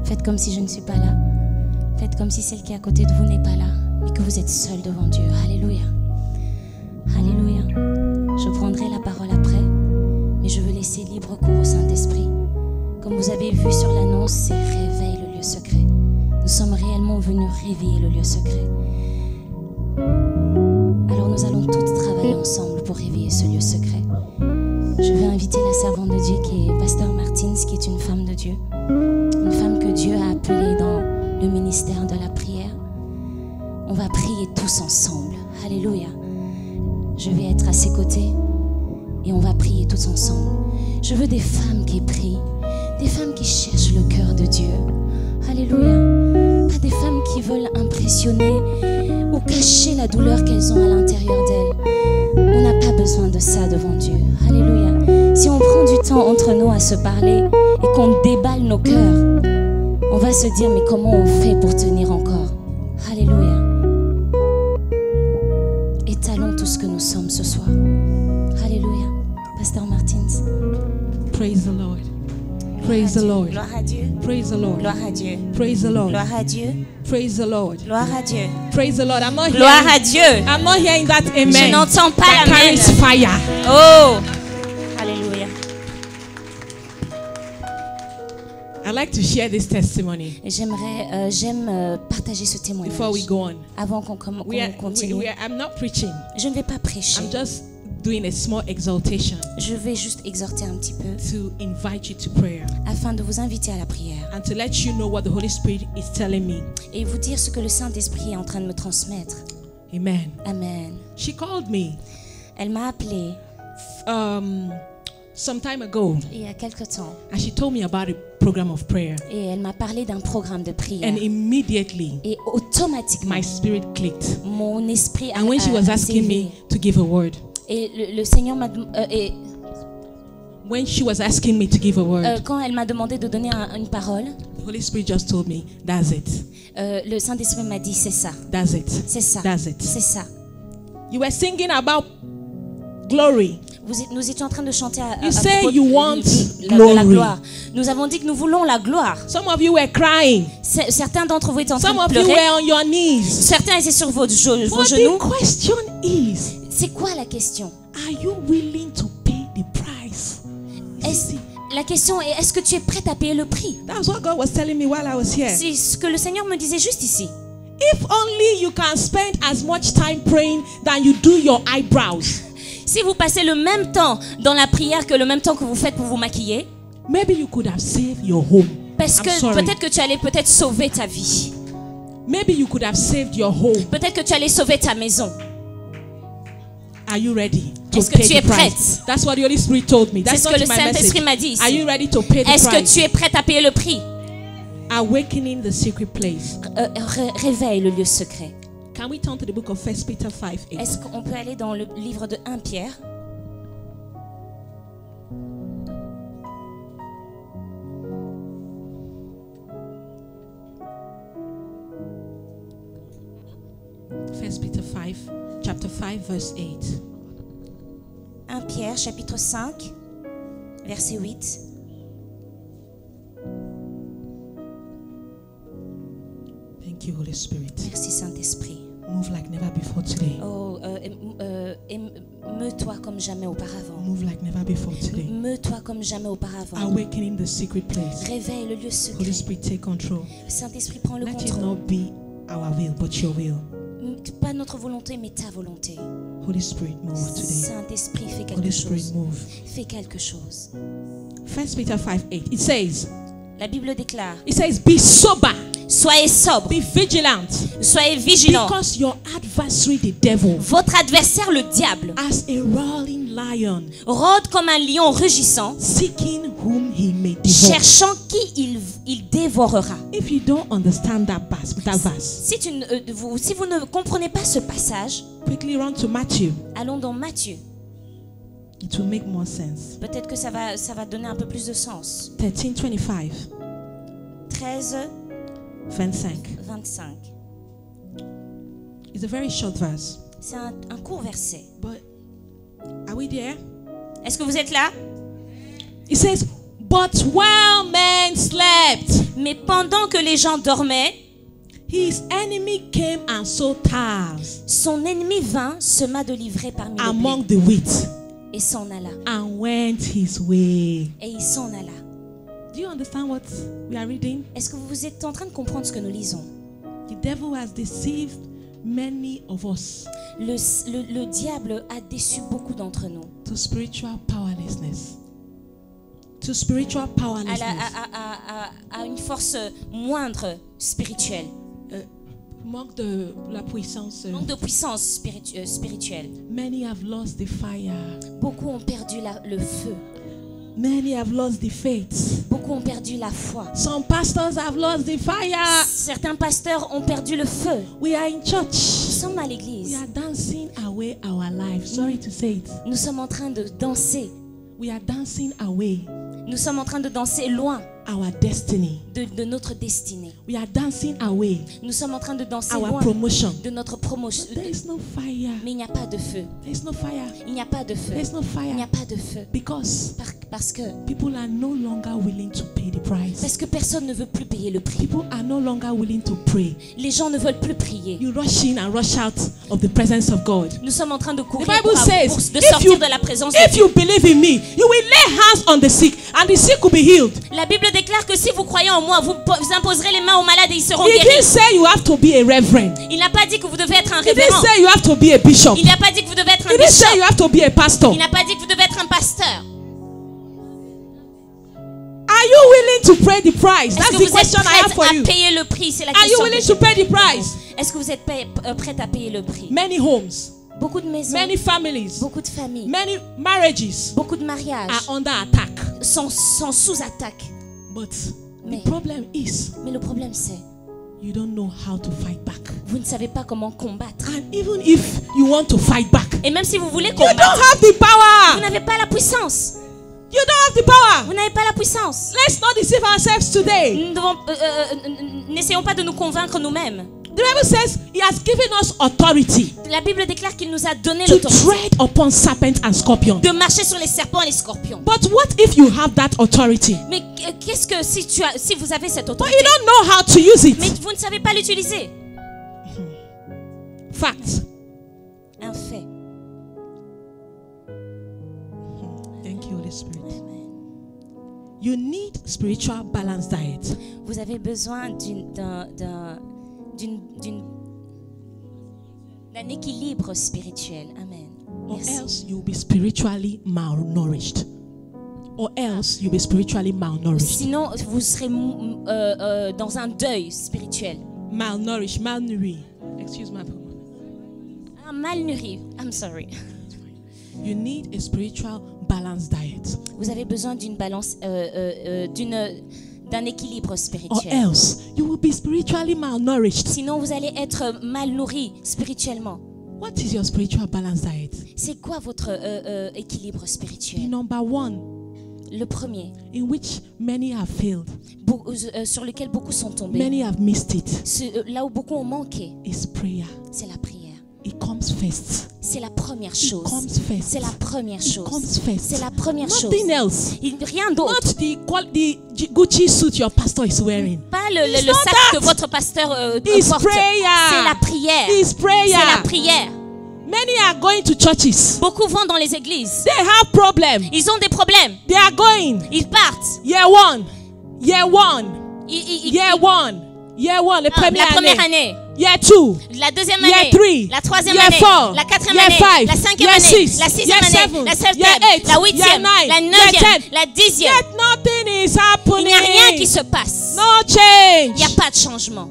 Faites comme si je ne suis pas là. Faites comme si celle qui est à côté de vous n'est pas là et que vous êtes seul devant Dieu. Alléluia. Alléluia. Je prendrai la parole après, mais je veux laisser libre cours au Saint-Esprit. Comme vous avez vu sur l'annonce, c'est réveille le lieu secret. Nous sommes réellement venus réveiller le lieu secret. Alors nous allons toutes travailler ensemble pour réveiller ce lieu secret. Je vais inviter la servante de Dieu qui est Pasteur Martins, qui est une femme de Dieu. Une femme que Dieu a appelée dans le ministère de la prière. On va prier tous ensemble. Alléluia. Je vais être à ses côtés et on va prier tous ensemble. Je veux des femmes qui prient, des femmes qui cherchent le cœur de Dieu. Alléluia. Pas des femmes qui veulent impressionner ou cacher la douleur qu'elles ont à l'intérieur d'elles. On n'a pas besoin de ça devant Dieu. Alléluia. Si on prend du temps entre nous à se parler et qu'on déballe nos cœurs, on va se dire mais comment on fait pour tenir encore? Alléluia. Étalons tout ce que nous sommes ce soir. Alléluia. Pasteur Martins. Praise the Lord. Praise the Lord. Gloire à Dieu. Praise the Lord. Gloire à Dieu. Praise the Lord. Gloire à Dieu. Praise the Lord. Gloire à Dieu. Praise the Lord. I'm not Gloire hearing, à Dieu. I'm not hearing that amen. Je n'entends pas that l'amen. carries fire. Oh. Alléluia. I'd like to share this testimony J'aime partager ce before we témoignage go on. avant qu'on continue. I'm not preaching. Je ne vais pas prêcher. I'm just doing a small exaltation Je vais juste exhorter un petit peu to invite you to prayer afin de vous inviter à la prière and to let you know what the Holy Spirit is telling me. et vous dire ce que le Saint-Esprit est en train de me transmettre. Amen. Amen. She called me Elle m'a appelé some time ago il y a quelque temps and she told me about a program of prayer. et elle m'a parlé d'un programme de prière. And immediately Et automatiquement, my spirit clicked. mon esprit a And when she was asking me to give a word, et le Seigneur m'a when she was asking me to give a word, quand elle m'a demandé de donner une parole, the Holy Spirit just told me, that's it. Le Saint-Esprit m'a dit c'est ça. That's it. C'est ça. That's it. C'est ça. You were singing about glory. Nous étions en train de chanter à You say propos you de want la glory. gloire. Nous avons dit que nous voulons la gloire. Some of you were crying. Certains d'entre vous étaient en train Some de of you pleurer. were on your knees. Certains étaient sur vos But genoux. the question is, C'est quoi la question? are you willing to pay the price? La question est, est-ce que tu es prête à payer le prix? That's what God was telling me while I was here. C'est ce que le Seigneur me disait juste ici. If only you can spend as much time praying than you do your eyebrows. Si vous passez le même temps dans la prière que le même temps que vous faites pour vous maquiller, Maybe you could have saved your home. parce que I'm sorry. peut-être que tu allais peut-être sauver ta vie. Maybe you could have saved your home. Peut-être que tu allais sauver ta maison. Are you ready to Est-ce que pay tu es the price? prête? That's what the Holy Spirit told me. C'est That's ce not que le my Saint-Esprit message. m'a dit ici. Are you ready to pay the Est-ce que price? tu es prête à payer le prix? Awakening the secret place. Réveille le lieu secret. Can we turn to the book of 1 Peter 5:8? Est-ce qu'on peut aller dans le livre de 1 Pierre? Chapter 5, verse 8. 1 Pierre, chapitre 5, verset 8. Thank you, Holy Spirit. Merci Saint-Esprit. Move like never before today. Oh, meut-toi comme jamais auparavant. Move like never before today. Meut-toi comme jamais auparavant. Awakening the secret place. Réveille le lieu Holy secret. Spirit, take control. Saint-Esprit, prends le Let it contrôle. not be our will, but your will. Pas notre volonté, mais ta volonté. Holy Spirit, move today. Saint-Esprit, fais quelque Holy Spirit, chose. move. Fais quelque chose. 1 Peter 5:8. It says, La Bible déclare, be sober, soyez sobre, be vigilant, soyez vigilants. because your adversary, the devil, Votre adversaire, le diable, as a roaring lion, rôde comme un lion rugissant, seeking whom he may devour. cherchant qui il dévorera. If you don't understand that verse, Si vous ne comprenez pas ce passage, quickly run to Matthew. allons dans Matthieu. It will make more sense. Peut-être que ça va donner un peu plus de sens. 13:25. 13, 25. 25. It's a very short verse. C'est un court verset. But are we there? Est-ce que vous êtes là? It says, but while men slept. Mais pendant que les gens dormaient, his enemy came and sowed tares son ennemi vint, sema de l'ivraie parmi le among blé, the wheat et s'en alla. and went his way. Et il s'en alla. Do you understand what we are reading? Est-ce que vous êtes en train de comprendre ce que nous lisons? The devil has deceived many of us Le diable a déçu beaucoup d'entre nous to spiritual powerlessness. To spiritual powerlessness. à une force moindre spirituelle, Manque de la puissance. manque de puissance spirituelle. Many have lost the fire. Beaucoup ont perdu le feu. Many have lost the faith. Beaucoup ont perdu la foi. Some pastors have lost the fire. Certains pasteurs ont perdu le feu. We are in Nous church. sommes à We l'église. are dancing away our life. Sorry to say it. Nous sommes en train de danser. We are dancing away Nous sommes en train de danser loin our destiny. de notre destinée. We are dancing away Nous sommes en train de danser our loin promotion. de notre promotion. But there is no fire. Mais il n'y a pas de feu. There is no fire. Il n'y a pas de feu. There is no Il n'y a fire. pas de feu. Because Parce que people are no longer willing to pay the price. personne ne veut plus payer le prix. People are no longer willing to pray. Les gens ne veulent plus prier. You rush in and rush out of the presence of God. Nous sommes en train de courir The Bible pour says, de if sortir you- de la présence de If Dieu. you believe in me, you will lay hands on the sick and the sick will be healed. La Bible déclare que si vous croyez en moi, vous imposerez les mains aux malades et ils seront He didn't guéris. say you have to be a reverend. Il n'a pas dit que vous devez être un He didn't révérend. say you have to be a bishop. Il n'a pas dit que vous devez être He un didn't say you bishop. have to be a pastor. Il n'a pas dit que vous devez être un pasteur. Are you willing to pay the price? Est-ce That's que the vous êtes question I have for prête à you. payer le prix? C'est la Are you question. willing que to je- pay the price? Est-ce que vous êtes prête à payer le prix? Many homes, Beaucoup de maisons, many families, beaucoup de familles, many marriages beaucoup de mariages are under attack. sont sous attaque. But Mais- the problem is Mais le problème c'est, you don't know how to fight back. vous ne savez pas comment combattre. And even if you want to fight back, Et même si vous voulez you don't combattre, have the vous power. n'avez pas la puissance. You don't have the power. Vous n'avez pas la puissance. Let's not deceive ourselves today. N'essayons pas de nous convaincre nous-mêmes. The Bible says he has given us authority La Bible déclare qu'il nous a donné to l'autorité tread upon serpents and scorpions. de marcher sur les serpents et les scorpions. But what if you have that authority, Mais qu'est-ce que si vous avez cette but autorité, you don't know how to use mais it? vous ne savez pas l'utiliser? Fact. Un fait. Thank you, Holy Spirit. You need spiritual balanced diet. Vous avez besoin d'un équilibre spirituel. Amen. Or Merci. else you'll be spiritually malnourished. Or else you'll be spiritually malnourished. Sinon, vous serez dans un deuil spirituel. Malnourished, malnourri. Excuse my. Mal nourri. I'm sorry. You need a spiritual balanced diet. Vous avez besoin d'une balance, d'un équilibre Or spirituel. else you will be spiritually malnourished. Sinon, vous allez être mal nourri spirituellement. What is your spiritual balanced diet? C'est quoi votre équilibre The spirituel? number one, Le premier, in which many have failed, sur lequel beaucoup sont tombés, many have missed it, là où beaucoup ont manqué, is prayer. c'est la prière. It comes first. C'est la première It chose. comes first. C'est la première It chose. comes first. C'est la première chose. Nothing else. Rien d'autre. Not the Gucci suit your pastor is wearing. Pas le It's not sac that. que votre pasteur It's porte. prayer. C'est la prière. It's prayer. C'est la prière. Many are going to churches. Beaucoup vont dans les églises. They have problem. Ils ont des problèmes. They are going. Ils partent. Year one. Year one. Year one. Year one. La première année. Year two. La deuxième Year année. three. La troisième Year année. four. La quatrième Year année. five. La cinquième Year année. six. La sixième Year année. seven. La septième. Year eight. La Year huitième. nine. La Year neuvième. 10. La dixième. Yet nothing is Il happening. n'y a rien qui se passe. No Il change. n'y a pas de changement.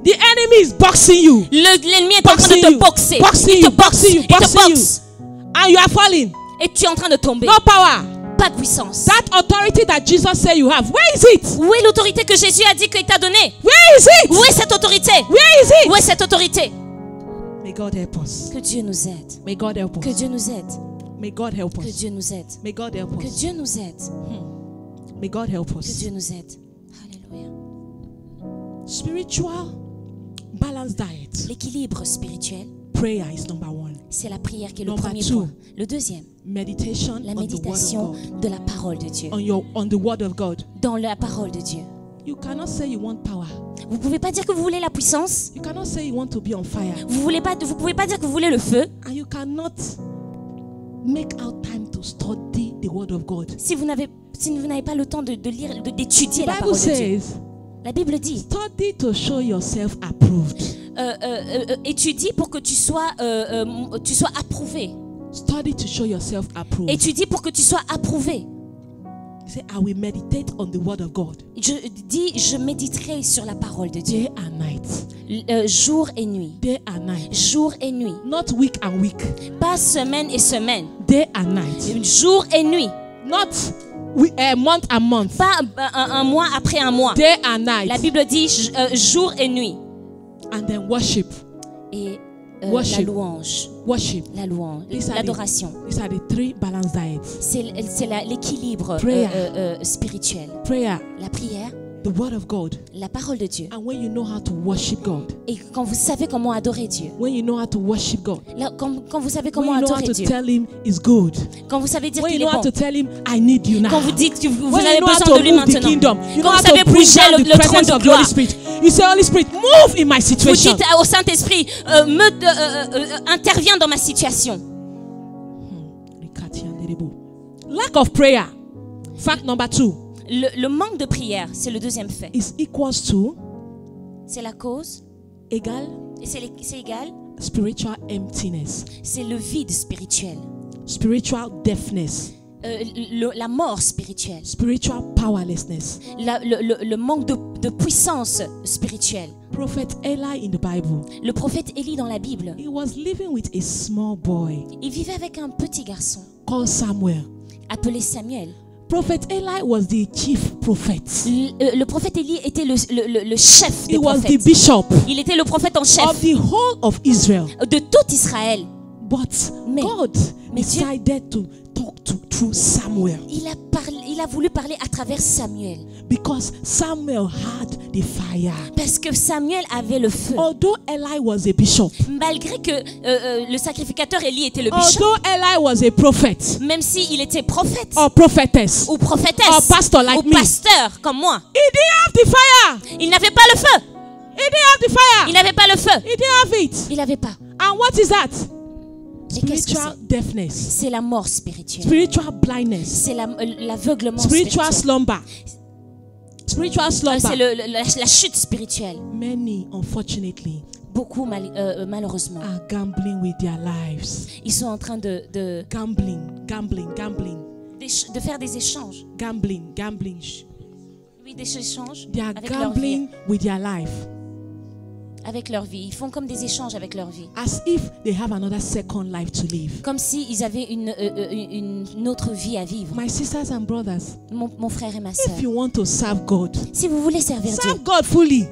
The enemy is boxing you. L'ennemi est en train de te boxer. Boxing Il te you. boxe. Boxing you. Il te Boxing you. boxe. And you are falling. Et tu es en train de tomber. No power. Pas de puissance. That authority that Jesus said you have, where is it? Où est l'autorité que Jésus a dit qu'il t'a donnée? Where is it? Où est cette autorité? Where is it? Où est cette autorité? May God help us. Que Dieu nous aide. May God help Que us. Dieu nous aide. May God help Que us. Dieu nous aide. May God help Que us. Dieu nous aide. May God help Que us. Dieu nous aide. Alléluia. Spiritual balanced diet. L'équilibre spirituel, Prayer is number one. c'est la prière qui est le Number premier two. point. Le deuxième, Meditation la on the word of méditation God. de la parole de Dieu. On the word of God. Dans la parole de Dieu. You cannot say you want power. Vous ne pouvez pas dire que vous voulez la puissance. You cannot say you want to be on fire. Vous ne pouvez pas dire que vous voulez le feu. And you cannot make out time to study the word of God. Si vous n'avez pas le temps de lire, d'étudier la The parole Bible de Dieu. says, La Bible dit, study to show yourself approved. étudie pour que tu sois approuvé. Study to show yourself approved. Étudie pour que tu sois approuvé. He said, I will meditate on the word of God. Je méditerai sur la parole de Dieu. Day and night. Jour et nuit. Day and night. Jour et nuit. Not week and week. Pas semaine et semaine. Day and night. Jour et nuit. Not month and month. Pas un mois après un mois. Day and night. La Bible dit jour et nuit. And then worship. Et Worship. la louange. Worship. La louange. L'adoration. These are the three balanced diets. C'est l'équilibre spirituel. Prayer. La prière. The word of God. La parole de Dieu. And when you know how to worship God. Et quand vous savez comment adorer Dieu. When you know how to worship God. Là, quand vous savez comment when you know adorer how to Dieu. Tell him it's good. Quand vous savez dire when qu'il you est know how bon. to tell him I need you now. Quand vous dites que vous when avez you know besoin how de to lui move the maintenant. kingdom. You know Quand how vous savez to bring bouger down the le trône presence de of the gloire. Holy Spirit. You say, Holy Spirit, move in my Vous situation. dites au Saint-Esprit, interviens dans ma situation. Lack of prayer. Fact number 2. Le manque de prière, c'est le deuxième fait. Is equals to C'est la cause. égal Et c'est égal. spiritual emptiness. C'est le vide spirituel. Spiritual deafness. La mort spirituelle. Spiritual powerlessness. Le manque de puissance spirituelle. Prophet Eli in the Bible. Le prophète Élie dans la Bible. He was living with a small boy Il vivait avec un petit garçon called Samuel. appelé Samuel. Prophet Eli was the chief prophet. Le prophète Élie était le chef des He was the prophètes. bishop Il était le prophète en chef of the whole of Israel. de tout Israël. But Mais God Dieu- decided to talk through Samuel Il a voulu parler à travers Samuel. because Samuel had the fire. Parce que Samuel avait le feu. Although Eli was a bishop, Malgré que le sacrificateur Élie était le bishop, although Eli was a prophet même s'il était prophète or prophetess, ou prophétesse or pastor like ou me, pasteur comme moi, he didn't have the fire. il n'avait pas le feu. He didn't have the fire. Il n'avait pas le feu. He didn't have it. Il n'avait pas. And what is that? Et qu'est-ce que Spiritual c'est? deafness, C'est la mort spirituelle. spiritual blindness, C'est l'aveuglement spiritual spirituel. slumber. Spiritual C'est slumber. la chute spirituelle. Many, unfortunately, Beaucoup malheureusement, are gambling with their lives. ils sont en train de Gambling. faire des échanges. Gambling. Oui, des échanges They are avec leur vie. gambling with their life Avec leur vie. Ils font comme des échanges avec leur vie. as if they have another second life to live. Comme s'ils avaient une autre vie à vivre. My sisters and brothers, Mon frère et ma soeur. if you want to serve God, Si vous voulez servir Dieu, serve God fully.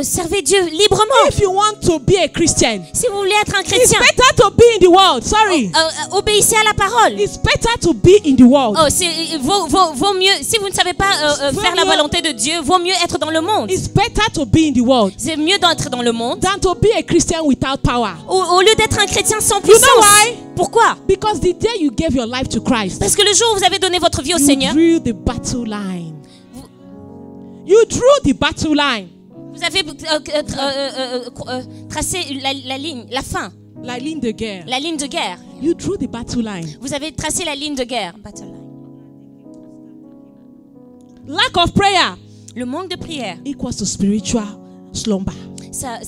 servez Dieu librement. If you want to be a Christian, Si vous voulez être un it's chrétien, better to be in the world. Sorry. obéissez à la parole. It's better to be in the world. Oh, vaut mieux, si vous ne savez pas faire la volonté de Dieu, vaut mieux être dans le monde. It's better to be in the world C'est mieux d'être dans le monde than to be a Christian without power. au lieu d'être un chrétien sans You puissance. know why? Pourquoi? Because the day you gave your life to Christ, Parce que le jour où vous avez donné votre vie au you Seigneur, drew the battle line. You drew the battle line. vous avez tracé la ligne, la fin, La ligne de guerre. la ligne de guerre. You drew the battle line. Vous avez tracé la ligne de guerre. Battle line. Lack of prayer Le manque de prière, equals to spiritual slumber. ça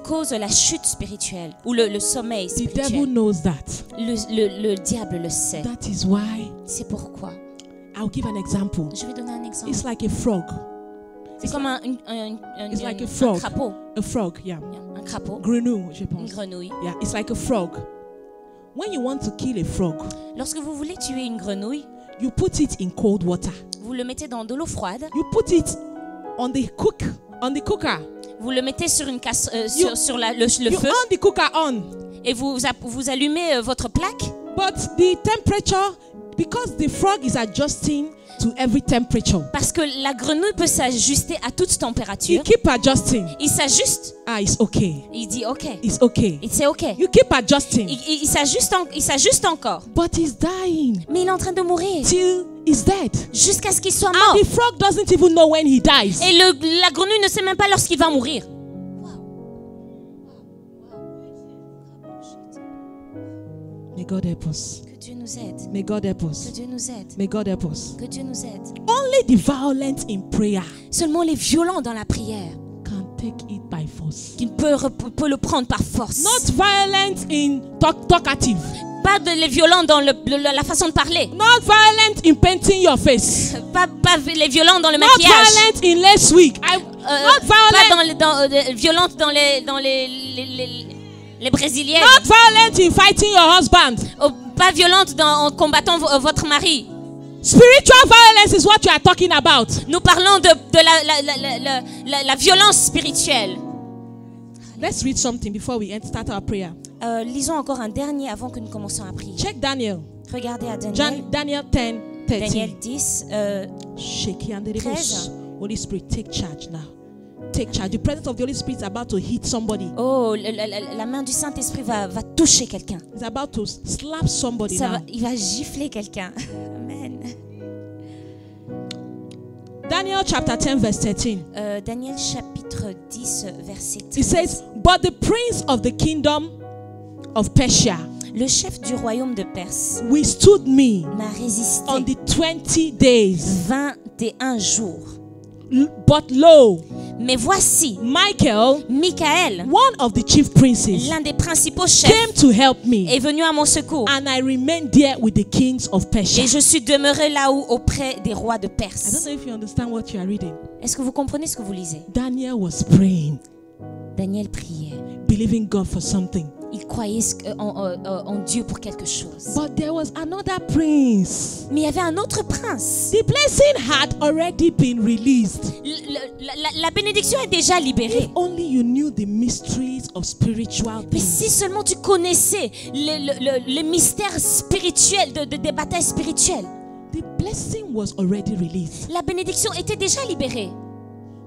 cause la chute spirituelle ou le sommeil The devil spirituel. knows that. Le diable le sait. That is why C'est pourquoi. I'll give an example. Je vais donner un exemple. It's like a frog. C'est comme un It's like a frog. crapaud. A frog, yeah. Un crapaud. Grenouille, je Une pense. grenouille. Yeah, it's like a frog. When you want to kill a frog, Lorsque vous voulez tuer une grenouille, you put it in cold water. vous le mettez dans de l'eau froide. You put it on the cooker. Vous le mettez sur une You- sur le You feu on the cooker on. et vous allumez votre plaque. But the temperature, because the frog is adjusting to every temperature. Parce que la grenouille peut s'ajuster à toute He température. keep adjusting. Il s'ajuste. Ah, it's okay. Il dit OK. It's okay. C'est OK. You keep adjusting. Il s'ajuste encore. But he's dying Mais il est en train de mourir. till is dead. jusqu'à ce qu'il soit And mort. the frog doesn't even know when he dies. Et la grenouille ne sait même pas lorsqu'il va mourir. May God help us. Que Dieu nous aide. May God help Que us. Dieu nous aide. May God help us. Que Dieu nous aide. Only the violent in prayer Seulement les violents dans la prière can take it by force. qui peut le prendre par force. Not violent in talkative. Pas les violents dans la façon de parler. Not violent in painting your face. Pas les violents dans le Not maquillage. violent in last week. Not violent. Pas violentes dans les brésiliennes. Not violent in fighting your husband. Pas violentes en combattant votre mari. Spiritual violence is what you are talking about. Nous parlons de la violence spirituelle. Let's read something before we start our prayer. Lisons encore un dernier avant que nous commencions à prier. Check Daniel. Regardez à Daniel. Daniel 10, 13. Daniel 10. Shake and 13. Holy Spirit, take charge now. Take charge. The presence of the Holy Spirit is about to hit somebody. Oh, la main du Saint-Esprit va toucher quelqu'un. It's about to slap somebody now. Il va gifler quelqu'un. Amen. Daniel chapter 10 verse 13. Daniel chapitre 10 verset 13. It says, but the prince of the kingdom of Persia Le chef du royaume de Perse withstood me m'a résisté on the 20 days. 21 jours. But lo, Mais voici, Michael, Michael, one of the chief princes, l'un des principaux chefs, came to help me, est venu à mon secours. and I remained there with the kings of Persia. Et je suis demeuré là-haut auprès des rois de I don't Perse. know if you understand what you are reading. Est-ce que vous comprenez ce que vous lisez? Daniel was praying, Daniel priait. believing God for something. Il croyait en Dieu pour quelque chose. But there was another prince. Mais il y avait un autre prince. The blessing had already been released. La bénédiction est déjà libérée. If only you knew the mysteries of spiritual Mais things. si seulement tu connaissais les mystères spirituels, des batailles spirituelles. The blessing was already released. La bénédiction était déjà libérée.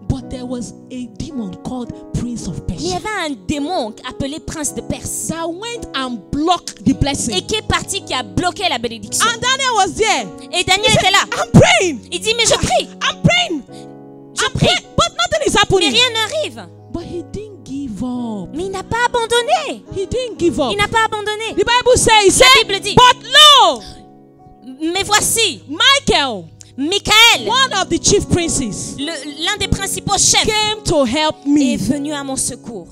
But there was a demon called Prince of Mais il y Persia avait un démon appelé Prince de Perse. that went and blocked the blessing. Et qui est parti, qui a bloqué la bénédiction. And Daniel was there. Et Daniel était là. I'm praying. Il dit, mais je prie. I'm praying. Je prie. But nothing is Mais happening. rien n'arrive. But he didn't give up. Mais il n'a pas abandonné. He didn't give up. Il n'a pas abandonné. The Bible says, La Bible dit. but lo, Mais voici, Michael, Michael, one of the chief princes, l'un des principaux chefs, came to help est me. venu à mon secours.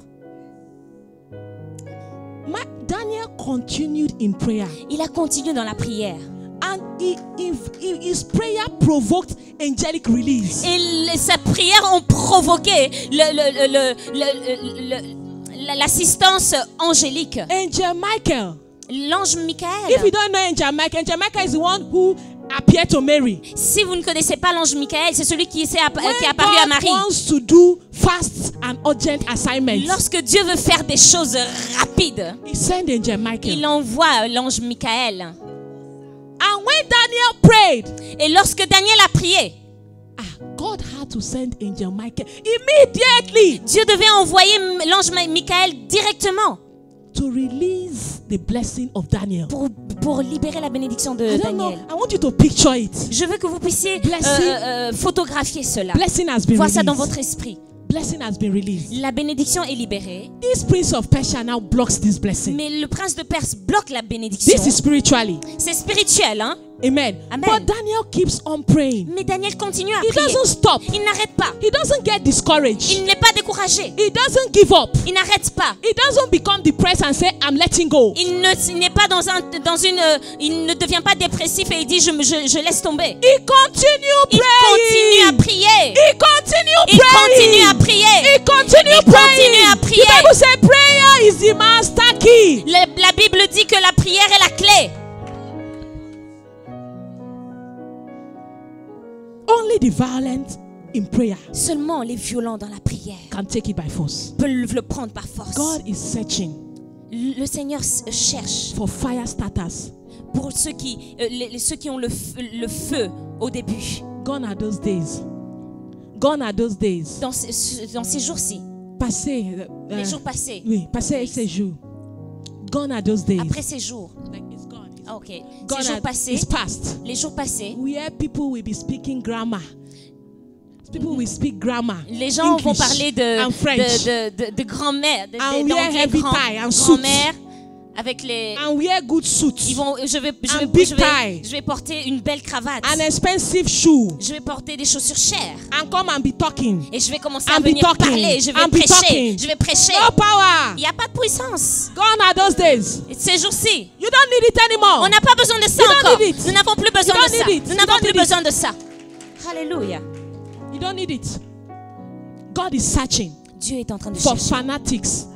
Daniel continued in prayer. Il a continué dans la prière. And his prayer provoked angelic release. Et sa prière ont provoqué l'assistance angélique. Angel Michael. L'ange Michael. If you don't know Angel Michael is the one who appeared to Mary. Si vous ne connaissez pas l'ange Michael, c'est celui qui est apparu à God Marie. wants to do fast and urgent assignments, Lorsque Dieu veut faire des choses rapides, he sent Angel Michael. il envoie l'ange Michael. And when Daniel prayed, Et lorsque Daniel a prié, God had to send Angel Michael immediately Dieu devait envoyer l'ange Michael directement to release the blessing of Daniel. pour libérer la bénédiction de I don't know. Daniel. I want you to picture it. Je veux que vous puissiez photographier cela. Blessing has been Voir ça dans released. votre esprit. Blessing has been released. La bénédiction est libérée, This prince of Persia now blocks this blessing. mais le prince de Perse bloque la bénédiction. This is spiritually. C'est spirituel, hein? Amen. Amen. But Daniel keeps on praying. Mais Daniel continue à He prier. doesn't stop. Il n'arrête pas. He doesn't get discouraged. Il n'est pas découragé. He doesn't give up. Il n'arrête pas. He doesn't become depressed and say, I'm letting go. Il n'est pas il ne devient pas dépressif et il dit je laisse tomber. He continue Il continue à praying. prier. He continue Il continue à praying. prier. He continue Il continue à praying. prier. The Bible says prayer is the master key. La Bible dit que la prière est la clé. Only the violent in prayer Seulement les violents dans la prière can take it by force. peuvent le prendre par force. God is searching Le Seigneur cherche for fire starters. pour ceux qui ont le feu au début. Gone are those days. Gone are those days. Dans ces jours-ci, Passé. les jours passés, Oui, passé ces jours. Gone are those days. après ces jours, Like it's gone. Ok. Gone Ces jours are- passés, is past. les jours passés, Where people will be speaking grammar. People will speak grammar. les gens vont English parler and French. de grand-mère, And wear heavy tie and suits. grand-mère avec les. And wear good suits. Je vais porter une belle cravate. An expensive shoe. Je vais porter des chaussures chères. And come and be talking. Et je vais commencer And à be venir talking. parler. Je vais And be prêcher. talking. Je vais prêcher. No power. Il n'y a pas de puissance. Gone are those days. Et ces jours-ci, You don't need it anymore. on n'a pas besoin de ça You don't encore. need it. Nous n'avons plus besoin You de don't ça. need it. Nous You n'avons don't plus need it. besoin de ça. Alléluia. You don't need it. God is searching Dieu est en train de for chercher fanatics.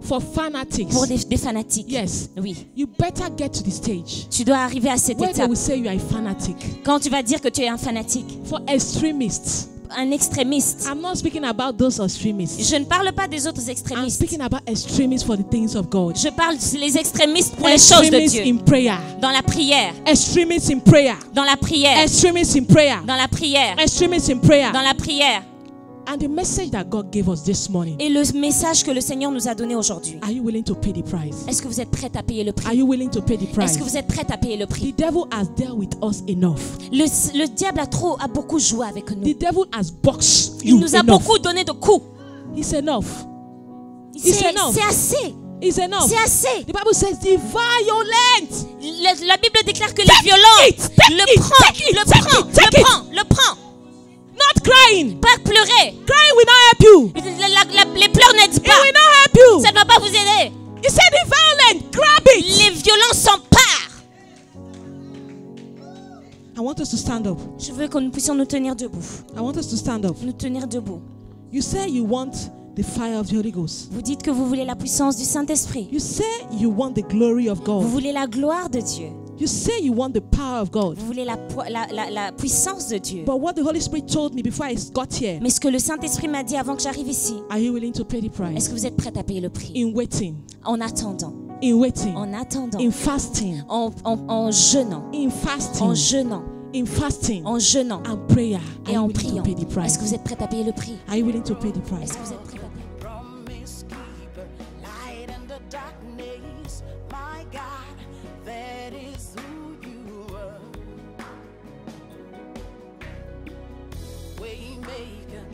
For fanatics. pour des fanatiques. Yes. Oui. You better get to the stage Tu dois arriver à cette where they étape. will say you are a fanatic. Quand tu vas dire que tu es un fanatique, For extremists. un extrémiste. I'm not speaking about those extremists. Je ne parle pas des autres I'm extrémistes. speaking about extremists for the things of God. Je parle des extrémistes pour les choses de Extremists Dieu. in prayer. Dans la prière. Extremists in prayer. Dans la prière. Extremists in prayer. Dans la prière. Extremists in prayer. Dans la prière. And the message that God gave us this morning. Et le message que le Seigneur nous a donné aujourd'hui. Are you willing to pay the price? Est-ce que vous êtes prête à payer le Are prix? you willing to pay the Est-ce price? que vous êtes prête à payer le The prix? devil has dealt with us enough. Le diable a beaucoup joué avec nous. The devil has boxed Il you nous a enough. beaucoup donné de coups. It's enough. C'est enough. assez. It's enough. C'est assez. The Bible says the violent. La Bible déclare que les violents le prend. Not crying. Pas pleurer. Crying will not help you. Les pleurs n'aident It pas. will not help you. Ça ne va pas vous aider. He said the violent. Grab it. Les violents s'emparent. I want us to stand up. Je veux que nous puissions nous tenir debout. I want us to stand up. Nous tenir debout. You say you want the fire of the Holy Ghost. Vous dites que vous voulez la puissance du Saint-Esprit. You say you want the glory of Vous God. voulez la gloire de Dieu. You say you want the power of God. Vous voulez la puissance de Dieu. But what the Holy Spirit told me before I got here, Mais ce que le Saint-Esprit m'a dit avant que j'arrive ici, are you willing to pay the est-ce price? que vous êtes prête à payer le prix? In waiting, En attendant, in waiting, en attendant, in fasting, en jeûnant, in en fasting, jeûnant, in fasting, en jeûnant and prayer. Are et you en willing to priant. pay the Est-ce price? que vous êtes prête à payer le prix? Are you willing to pay the price? Est-ce que vous êtes prête à payer? Promise keeper, light in the darkness, my God, that is who you are. Waymaker,